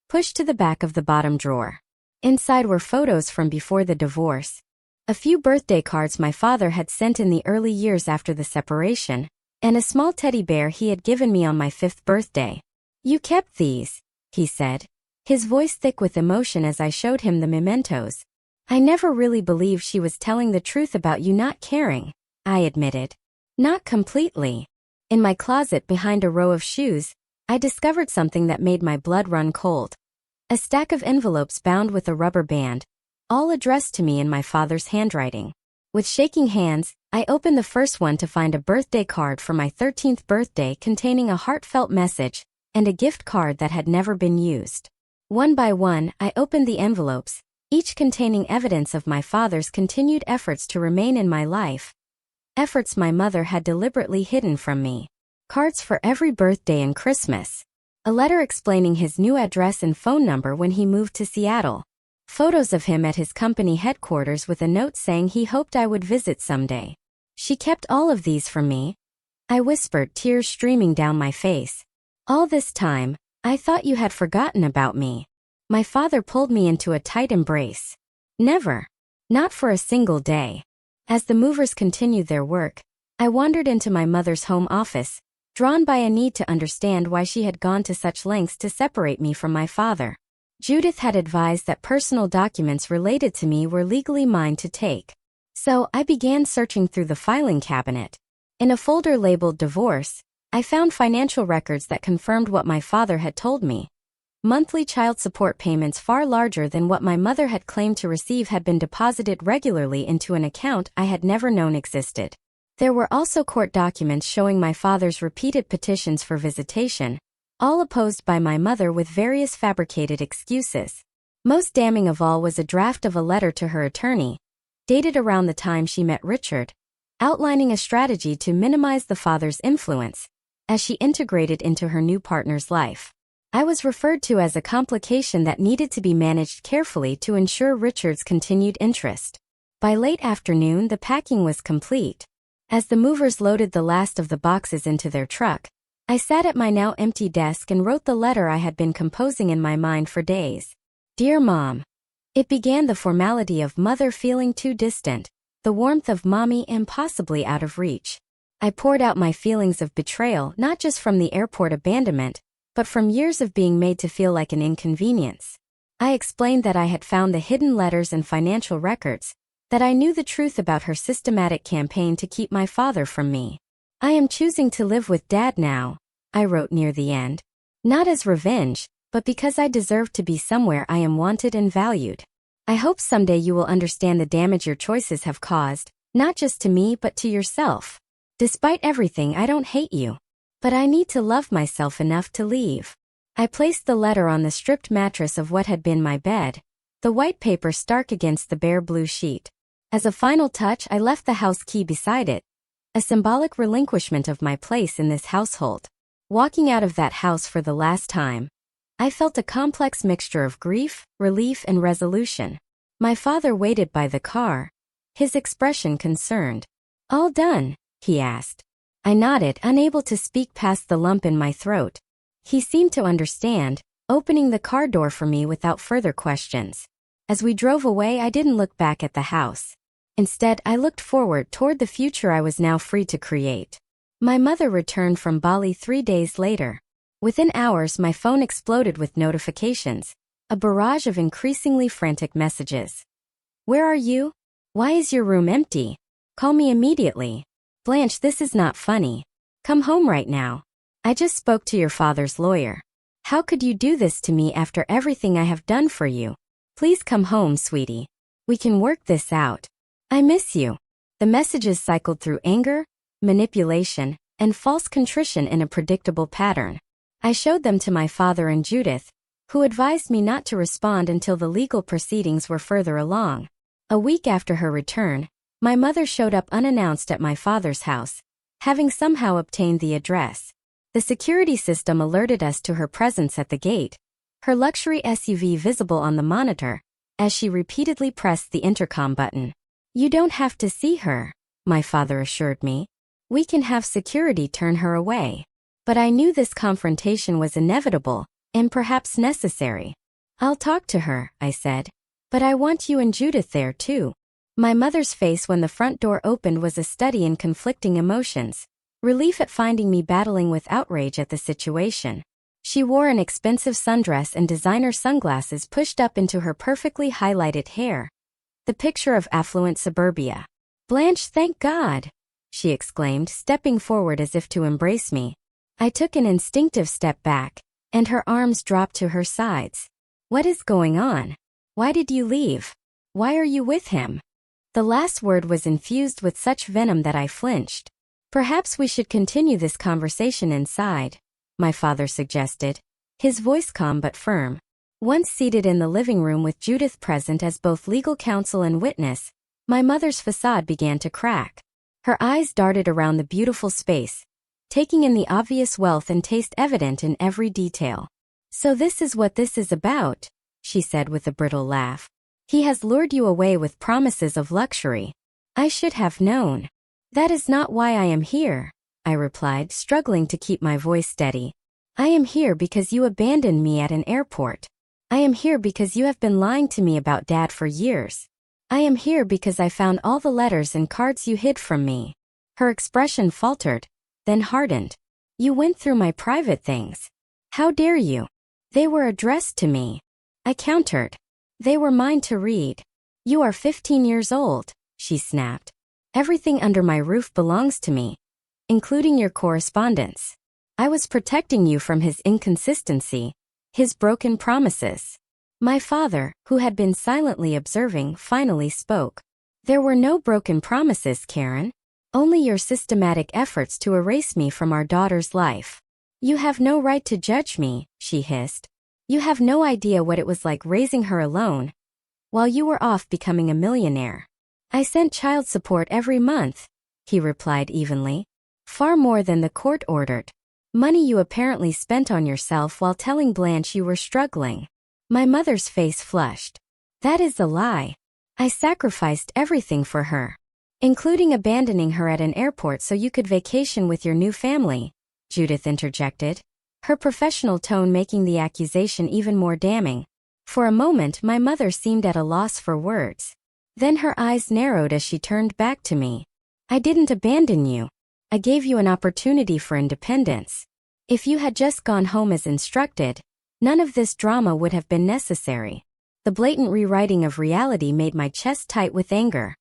pushed to the back of the bottom drawer. Inside were photos from before the divorce, a few birthday cards my father had sent in the early years after the separation, and a small teddy bear he had given me on my 5th birthday. "You kept these," he said, his voice thick with emotion as I showed him the mementos. "I never really believed she was telling the truth about you not caring," I admitted. "Not completely." In my closet behind a row of shoes, I discovered something that made my blood run cold. A stack of envelopes bound with a rubber band, all addressed to me in my father's handwriting. With shaking hands, I opened the first one to find a birthday card for my 13th birthday containing a heartfelt message and a gift card that had never been used. One by one, I opened the envelopes, each containing evidence of my father's continued efforts to remain in my life, efforts my mother had deliberately hidden from me. Cards for every birthday and Christmas. A letter explaining his new address and phone number when he moved to Seattle. Photos of him at his company headquarters with a note saying he hoped I would visit someday. "She kept all of these from me," I whispered, tears streaming down my face. "All this time, I thought you had forgotten about me." My father pulled me into a tight embrace. "Never. Not for a single day." As the movers continued their work, I wandered into my mother's home office, drawn by a need to understand why she had gone to such lengths to separate me from my father. Judith had advised that personal documents related to me were legally mine to take. So I began searching through the filing cabinet. In a folder labeled Divorce, I found financial records that confirmed what my father had told me. Monthly child support payments far larger than what my mother had claimed to receive had been deposited regularly into an account I had never known existed. There were also court documents showing my father's repeated petitions for visitation, all opposed by my mother with various fabricated excuses. Most damning of all was a draft of a letter to her attorney, dated around the time she met Richard, outlining a strategy to minimize the father's influence as she integrated into her new partner's life. I was referred to as a complication that needed to be managed carefully to ensure Richard's continued interest. By late afternoon, the packing was complete. As the movers loaded the last of the boxes into their truck, I sat at my now empty desk and wrote the letter I had been composing in my mind for days. Dear Mom. It began the formality of mother feeling too distant, the warmth of mommy impossibly out of reach. I poured out my feelings of betrayal not just from the airport abandonment, but from years of being made to feel like an inconvenience. I explained that I had found the hidden letters and financial records, that I knew the truth about her systematic campaign to keep my father from me. I am choosing to live with Dad now, I wrote near the end. Not as revenge, but because I deserve to be somewhere I am wanted and valued. I hope someday you will understand the damage your choices have caused, not just to me but to yourself. Despite everything, I don't hate you. But I need to love myself enough to leave. I placed the letter on the stripped mattress of what had been my bed, the white paper stark against the bare blue sheet. As a final touch, I left the house key beside it, a symbolic relinquishment of my place in this household. Walking out of that house for the last time, I felt a complex mixture of grief, relief, and resolution. My father waited by the car, his expression concerned. All done? He asked. I nodded, unable to speak past the lump in my throat. He seemed to understand, opening the car door for me without further questions. As we drove away, I didn't look back at the house. Instead, I looked forward toward the future I was now free to create. My mother returned from Bali 3 days later. Within hours, my phone exploded with notifications, a barrage of increasingly frantic messages. Where are you? Why is your room empty? Call me immediately. Blanche, this is not funny. Come home right now. I just spoke to your father's lawyer. How could you do this to me after everything I have done for you? Please come home, sweetie. We can work this out. I miss you. The messages cycled through anger, manipulation, and false contrition in a predictable pattern. I showed them to my father and Judith, who advised me not to respond until the legal proceedings were further along. A week after her return, my mother showed up unannounced at my father's house, having somehow obtained the address. The security system alerted us to her presence at the gate, her luxury SUV visible on the monitor, as she repeatedly pressed the intercom button. You don't have to see her, my father assured me. We can have security turn her away. But I knew this confrontation was inevitable, and perhaps necessary. I'll talk to her, I said. But I want you and Judith there too. My mother's face when the front door opened was a study in conflicting emotions. Relief at finding me battling with outrage at the situation. She wore an expensive sundress and designer sunglasses pushed up into her perfectly highlighted hair. The picture of affluent suburbia. Blanche, thank God! She exclaimed, stepping forward as if to embrace me. I took an instinctive step back, and her arms dropped to her sides. What is going on? Why did you leave? Why are you with him? The last word was infused with such venom that I flinched. Perhaps we should continue this conversation inside, my father suggested, his voice calm but firm. Once seated in the living room with Judith present as both legal counsel and witness, my mother's facade began to crack. Her eyes darted around the beautiful space, taking in the obvious wealth and taste evident in every detail. So this is what this is about, she said with a brittle laugh. He has lured you away with promises of luxury. I should have known. That is not why I am here, I replied, struggling to keep my voice steady. I am here because you abandoned me at an airport. I am here because you have been lying to me about Dad for years. I am here because I found all the letters and cards you hid from me. Her expression faltered, then hardened. You went through my private things. How dare you? They were addressed to me. I countered. They were mine to read. You are 15 years old, she snapped. Everything under my roof belongs to me, including your correspondence. I was protecting you from his inconsistency, His broken promises. My father, who had been silently observing, finally spoke. There were no broken promises, Karen. Only your systematic efforts to erase me from our daughter's life. You have no right to judge me, she hissed. You have no idea what it was like raising her alone, while you were off becoming a millionaire. I sent child support every month, he replied evenly. Far more than the court ordered. Money you apparently spent on yourself while telling Blanche you were struggling. My mother's face flushed. That is a lie. I sacrificed everything for her, including abandoning her at an airport so you could vacation with your new family, Judith interjected, her professional tone making the accusation even more damning. For a moment my mother seemed at a loss for words. Then her eyes narrowed as she turned back to me. I didn't abandon you. I gave you an opportunity for independence. If you had just gone home as instructed, none of this drama would have been necessary. The blatant rewriting of reality made my chest tight with anger.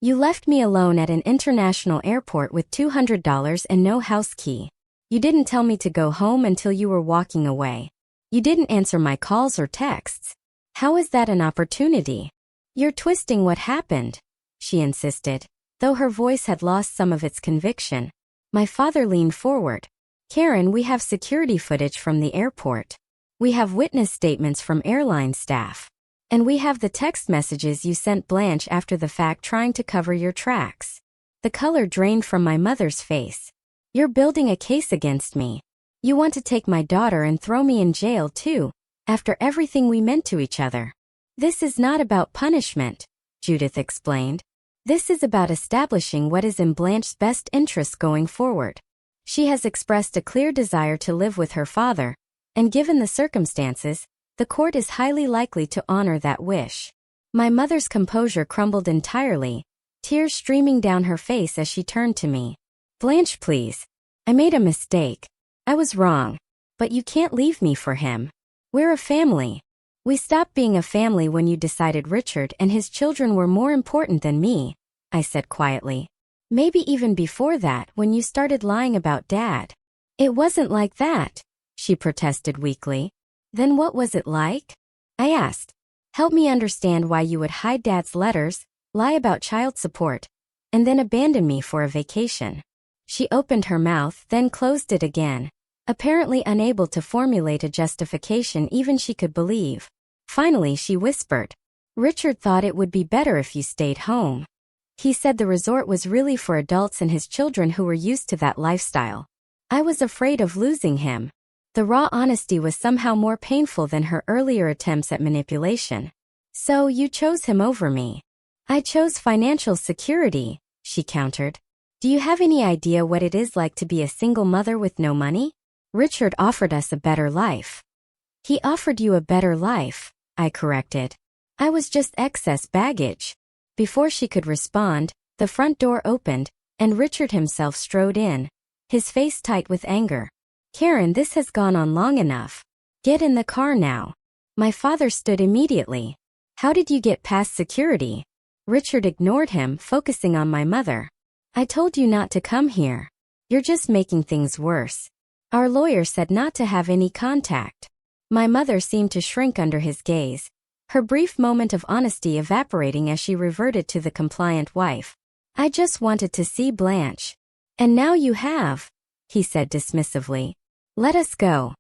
You left me alone at an international airport with $200 and no house key. You didn't tell me to go home until you were walking away. You didn't answer my calls or texts. How is that an opportunity? You're twisting what happened, she insisted, though her voice had lost some of its conviction. My father leaned forward. Karen, we have security footage from the airport. We have witness statements from airline staff. And we have the text messages you sent Blanche after the fact trying to cover your tracks. The color drained from my mother's face. You're building a case against me. You want to take my daughter and throw me in jail too, after everything we meant to each other. This is not about punishment, Judith explained. This is about establishing what is in Blanche's best interest going forward. She has expressed a clear desire to live with her father, and given the circumstances, the court is highly likely to honor that wish. My mother's composure crumbled entirely, tears streaming down her face as she turned to me. Blanche, please. I made a mistake. I was wrong. But you can't leave me for him. We're a family. We stopped being a family when you decided Richard and his children were more important than me, I said quietly. Maybe even before that when you started lying about Dad. It wasn't like that, she protested weakly. Then what was it like? I asked. Help me understand why you would hide Dad's letters, lie about child support, and then abandon me for a vacation. She opened her mouth, then closed it again, apparently unable to formulate a justification even she could believe. Finally she whispered, Richard thought it would be better if you stayed home. He said the resort was really for adults and his children who were used to that lifestyle. I was afraid of losing him. The raw honesty was somehow more painful than her earlier attempts at manipulation. So you chose him over me. I chose financial security, she countered. Do you have any idea what it is like to be a single mother with no money? Richard offered us a better life. He offered you a better life, I corrected. I was just excess baggage. Before she could respond, the front door opened, and Richard himself strode in, his face tight with anger. Karen, this has gone on long enough. Get in the car now. My father stood immediately. How did you get past security? Richard ignored him, focusing on my mother. I told you not to come here. You're just making things worse. Our lawyer said not to have any contact. My mother seemed to shrink under his gaze, her brief moment of honesty evaporating as she reverted to the compliant wife. I just wanted to see Blanche. And now you have, he said dismissively. Let us go.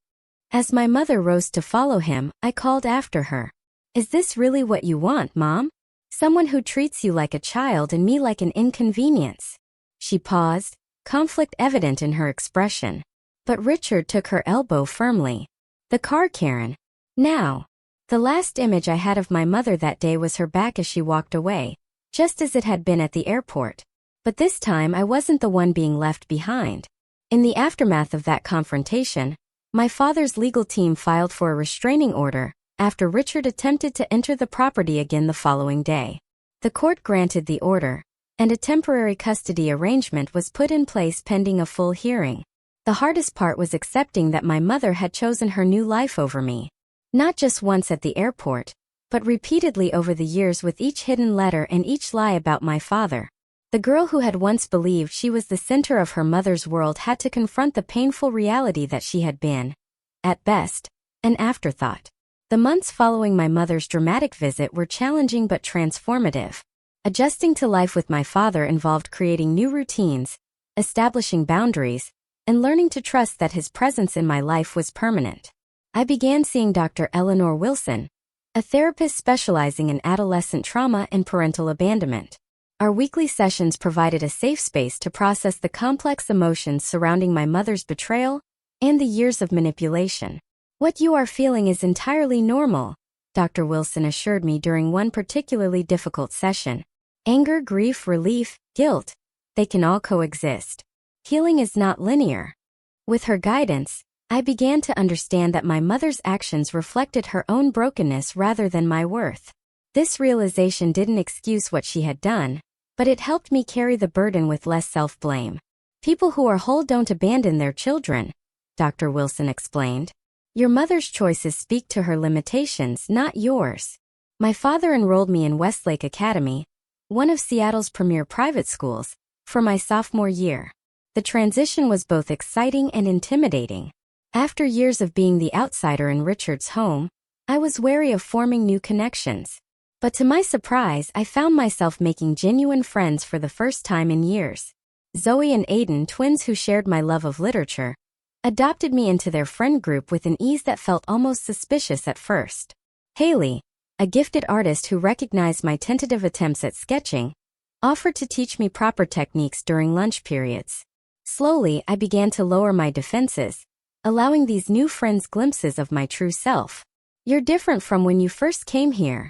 As my mother rose to follow him, I called after her. Is this really what you want, Mom? Someone who treats you like a child and me like an inconvenience. She paused, conflict evident in her expression. But Richard took her elbow firmly. The car, Karen. Now. The last image I had of my mother that day was her back as she walked away, just as it had been at the airport. But this time I wasn't the one being left behind. In the aftermath of that confrontation, my father's legal team filed for a restraining order after Richard attempted to enter the property again the following day. The court granted the order, and a temporary custody arrangement was put in place pending a full hearing. The hardest part was accepting that my mother had chosen her new life over me. Not just once at the airport, but repeatedly over the years with each hidden letter and each lie about my father. The girl who had once believed she was the center of her mother's world had to confront the painful reality that she had been, at best, an afterthought. The months following my mother's dramatic visit were challenging but transformative. Adjusting to life with my father involved creating new routines, establishing boundaries, and learning to trust that his presence in my life was permanent. I began seeing Dr. Eleanor Wilson, a therapist specializing in adolescent trauma and parental abandonment. Our weekly sessions provided a safe space to process the complex emotions surrounding my mother's betrayal and the years of manipulation. "What you are feeling is entirely normal," Dr. Wilson assured me during one particularly difficult session. "Anger, grief, relief, guilt, they can all coexist. Healing is not linear." With her guidance, I began to understand that my mother's actions reflected her own brokenness rather than my worth. This realization didn't excuse what she had done, but it helped me carry the burden with less self-blame. "People who are whole don't abandon their children," Dr. Wilson explained. "Your mother's choices speak to her limitations, not yours." My father enrolled me in Westlake Academy, one of Seattle's premier private schools, for my sophomore year. The transition was both exciting and intimidating. After years of being the outsider in Richard's home, I was wary of forming new connections. But to my surprise, I found myself making genuine friends for the first time in years. Zoe and Aiden, twins who shared my love of literature, adopted me into their friend group with an ease that felt almost suspicious at first. Haley, a gifted artist who recognized my tentative attempts at sketching, offered to teach me proper techniques during lunch periods. Slowly, I began to lower my defenses, allowing these new friends glimpses of my true self. "You're different from when you first came here,"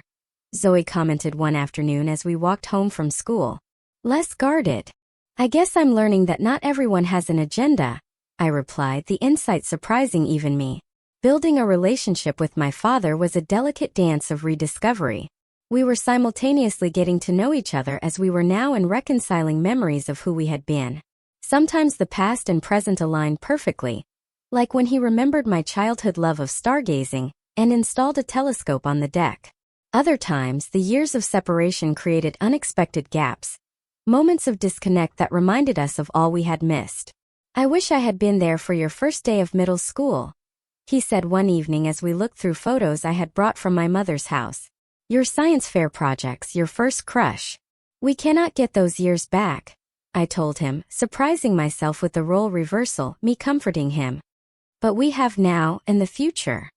Zoe commented one afternoon as we walked home from school. "Less guarded." "I guess I'm learning that not everyone has an agenda," I replied, the insight surprising even me. Building a relationship with my father was a delicate dance of rediscovery. We were simultaneously getting to know each other as we were now and reconciling memories of who we had been. Sometimes the past and present aligned perfectly, like when he remembered my childhood love of stargazing and installed a telescope on the deck. Other times, the years of separation created unexpected gaps, moments of disconnect that reminded us of all we had missed. "I wish I had been there for your first day of middle school," he said one evening as we looked through photos I had brought from my mother's house. "Your science fair projects, your first crush. We cannot get those years back," I told him, surprising myself with the role reversal, me comforting him. "But we have now and the future."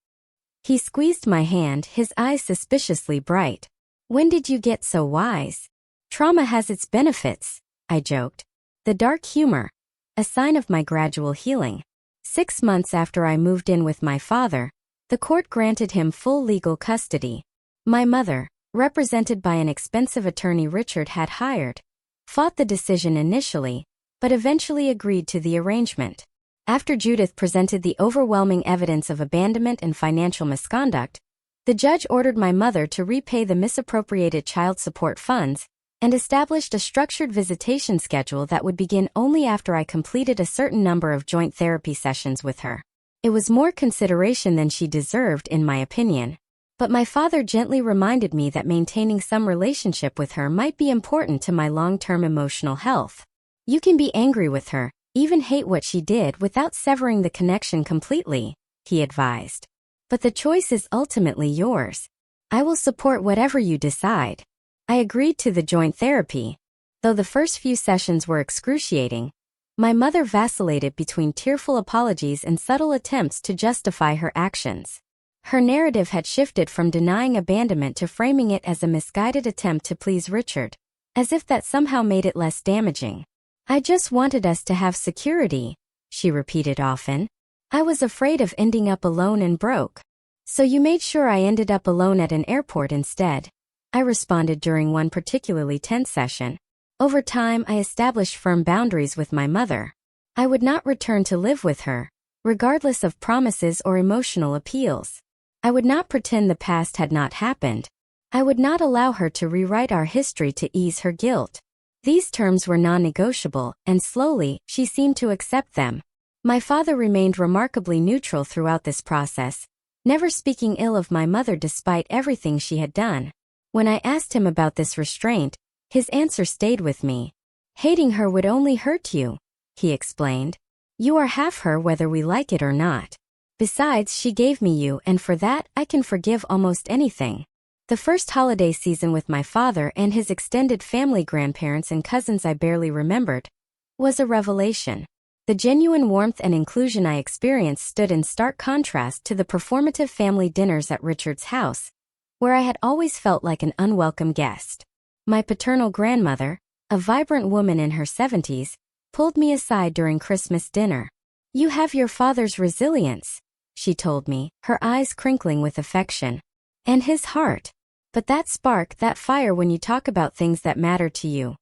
He squeezed my hand, his eyes suspiciously bright. "When did you get so wise?" "Trauma has its benefits," I joked. The dark humor, a sign of my gradual healing. 6 months after I moved in with my father, the court granted him full legal custody. My mother, represented by an expensive attorney Richard had hired, fought the decision initially, but eventually agreed to the arrangement. After Judith presented the overwhelming evidence of abandonment and financial misconduct, the judge ordered my mother to repay the misappropriated child support funds and established a structured visitation schedule that would begin only after I completed a certain number of joint therapy sessions with her. It was more consideration than she deserved, in my opinion. But my father gently reminded me that maintaining some relationship with her might be important to my long-term emotional health. "You can be angry with her, even hate what she did without severing the connection completely," he advised. "But the choice is ultimately yours. I will support whatever you decide." I agreed to the joint therapy. Though the first few sessions were excruciating, my mother vacillated between tearful apologies and subtle attempts to justify her actions. Her narrative had shifted from denying abandonment to framing it as a misguided attempt to please Richard, as if that somehow made it less damaging. "I just wanted us to have security," she repeated often. "I was afraid of ending up alone and broke. So you made sure I ended up alone at an airport instead," I responded during one particularly tense session. Over time, I established firm boundaries with my mother. I would not return to live with her, regardless of promises or emotional appeals. I would not pretend the past had not happened. I would not allow her to rewrite our history to ease her guilt. These terms were non-negotiable, and slowly, she seemed to accept them. My father remained remarkably neutral throughout this process, never speaking ill of my mother despite everything she had done. When I asked him about this restraint, his answer stayed with me. "Hating her would only hurt you," he explained. "You are half her whether we like it or not." Besides, she gave me you, and for that, I can forgive almost anything. The first holiday season with my father and his extended family, grandparents and cousins I barely remembered, was a revelation. The genuine warmth and inclusion I experienced stood in stark contrast to the performative family dinners at Richard's house, where I had always felt like an unwelcome guest. My paternal grandmother, a vibrant woman in her 70s, pulled me aside during Christmas dinner. "You have your father's resilience," she told me, her eyes crinkling with affection. "And his heart. But that spark, that fire when you talk about things that matter to you,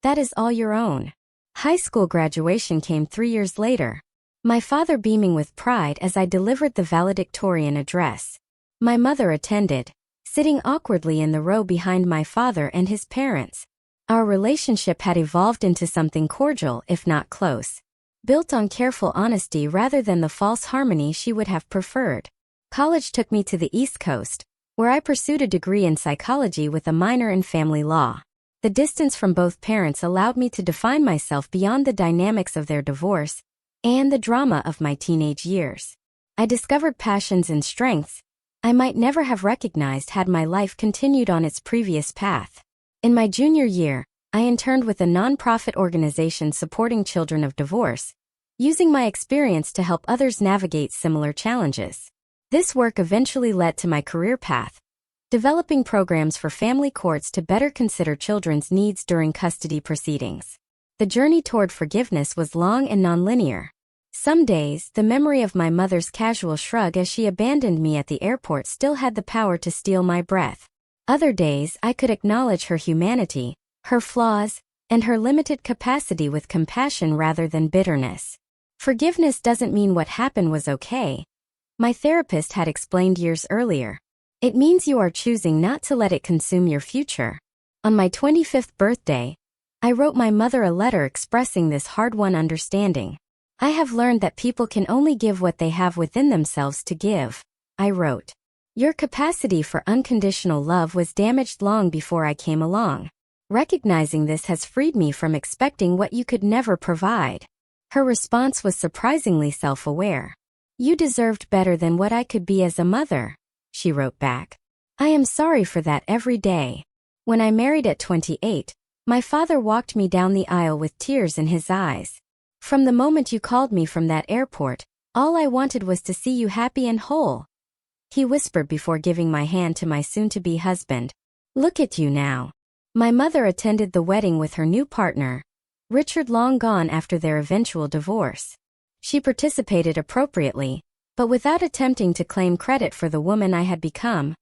that is all your own." High school graduation came 3 years later, my father beaming with pride as I delivered the valedictorian address. My mother attended, sitting awkwardly in the row behind my father and his parents. Our relationship had evolved into something cordial, if not close, built on careful honesty rather than the false harmony she would have preferred. College took me to the East Coast, where I pursued a degree in psychology with a minor in family law. The distance from both parents allowed me to define myself beyond the dynamics of their divorce and the drama of my teenage years. I discovered passions and strengths I might never have recognized had my life continued on its previous path. In my junior year, I interned with a nonprofit organization supporting children of divorce, using my experience to help others navigate similar challenges. This work eventually led to my career path, developing programs for family courts to better consider children's needs during custody proceedings. The journey toward forgiveness was long and nonlinear. Some days, the memory of my mother's casual shrug as she abandoned me at the airport still had the power to steal my breath. Other days, I could acknowledge her humanity, her flaws, and her limited capacity with compassion rather than bitterness. Forgiveness doesn't mean what happened was okay, my therapist had explained years earlier. It means you are choosing not to let it consume your future. On my 25th birthday, I wrote my mother a letter expressing this hard-won understanding. "I have learned that people can only give what they have within themselves to give," I wrote. "Your capacity for unconditional love was damaged long before I came along. Recognizing this has freed me from expecting what you could never provide." Her response was surprisingly self-aware. "You deserved better than what I could be as a mother," she wrote back. "I am sorry for that every day." When I married at 28, my father walked me down the aisle with tears in his eyes. "From the moment you called me from that airport, all I wanted was to see you happy and whole," he whispered before giving my hand to my soon-to-be husband. "Look at you now." My mother attended the wedding with her new partner, Richard, long gone after their eventual divorce. She participated appropriately, but without attempting to claim credit for the woman I had become,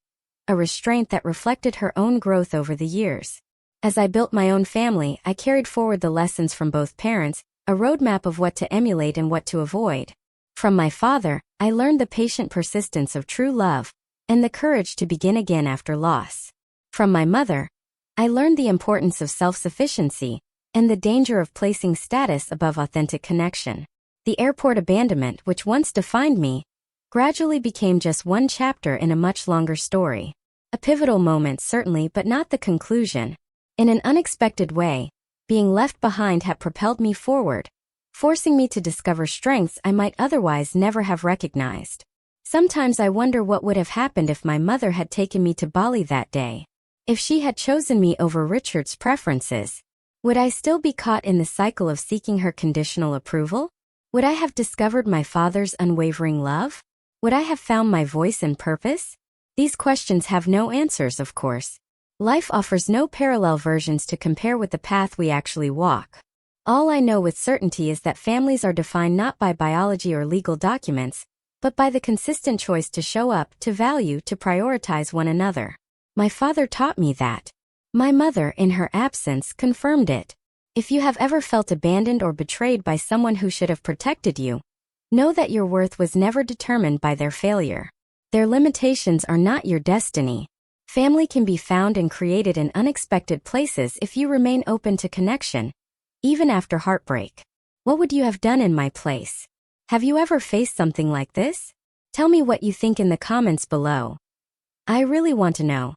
a restraint that reflected her own growth over the years. As I built my own family, I carried forward the lessons from both parents, a roadmap of what to emulate and what to avoid. From my father, I learned the patient persistence of true love and the courage to begin again after loss. From my mother, I learned the importance of self-sufficiency and the danger of placing status above authentic connection. The airport abandonment, which once defined me, gradually became just one chapter in a much longer story. A pivotal moment certainly, but not the conclusion. In an unexpected way, being left behind had propelled me forward, forcing me to discover strengths I might otherwise never have recognized. Sometimes I wonder what would have happened if my mother had taken me to Bali that day. If she had chosen me over Richard's preferences, would I still be caught in the cycle of seeking her conditional approval? Would I have discovered my father's unwavering love? Would I have found my voice and purpose? These questions have no answers, of course. Life offers no parallel versions to compare with the path we actually walk. All I know with certainty is that families are defined not by biology or legal documents, but by the consistent choice to show up, to value, to prioritize one another. My father taught me that. My mother, in her absence, confirmed it. If you have ever felt abandoned or betrayed by someone who should have protected you, know that your worth was never determined by their failure. Their limitations are not your destiny. Family can be found and created in unexpected places if you remain open to connection, even after heartbreak. What would you have done in my place? Have you ever faced something like this? Tell me what you think in the comments below. I really want to know.